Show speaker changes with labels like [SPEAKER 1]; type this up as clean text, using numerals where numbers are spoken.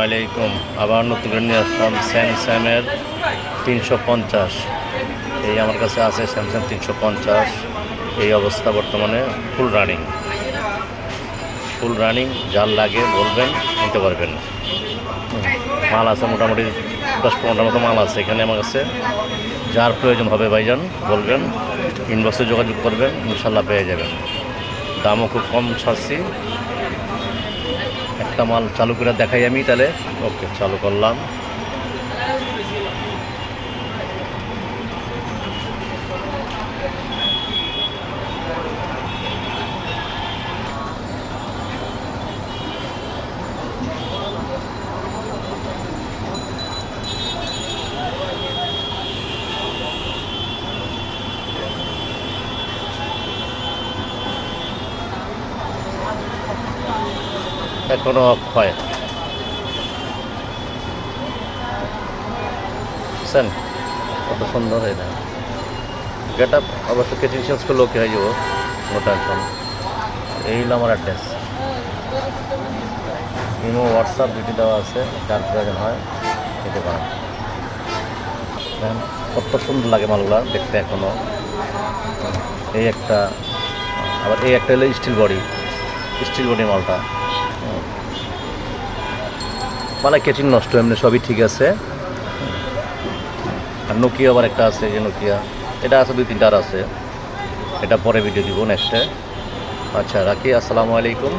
[SPEAKER 1] আলাইকুম। আবার নতুন করে নিয়ে আসলাম স্যামসাংয়ের 350। এই আমার কাছে আছে স্যামসাং 350। এই অবস্থা বর্তমানে ফুল রানিং। যার লাগে বলবেন, নিতে পারবেন। মাল আছে মোটামুটি 10-15টার মতো মাল আছে এখানে আমার কাছে। যার প্রয়োজন হবে ভাইজান বলবেন, ইনবক্সে যোগাযোগ করবেন, ইনশাল্লাহ পেয়ে যাবেন। দামও খুব কম ছাড়ছি। একটা মাল চালু করে দেখাই আমি তাহলে। ওকে, চালু করলাম। এখনো অক্ষয় বুঝছেন, কত সুন্দর এটা। গেট আপ অবশ্য কেচিং চেঞ্জ করলে ওকে হয়ে যাবো, নো টেনশন। এই হলো আমার অ্যাড্রেস। ইমো হোয়াটসঅ্যাপ দুটি দেওয়া আছে, যার প্রয়োজন হয় নিতে পারেন। দেখেন কত সুন্দর লাগে মালগুলা দেখতে এখনও। এই একটা, আবার এই একটা হলো স্টিল বডি মালটা। মানে কেচিং নষ্ট, এমনি সবই ঠিক আছে। আর নোকিয়া আবার একটা আছে, যে নোকিয়া এটা আছে, 2-3টার আছে। এটা পরে ভিডিও দিব নেক্সটে। আচ্ছা রাখি, আসসালামু আলাইকুম।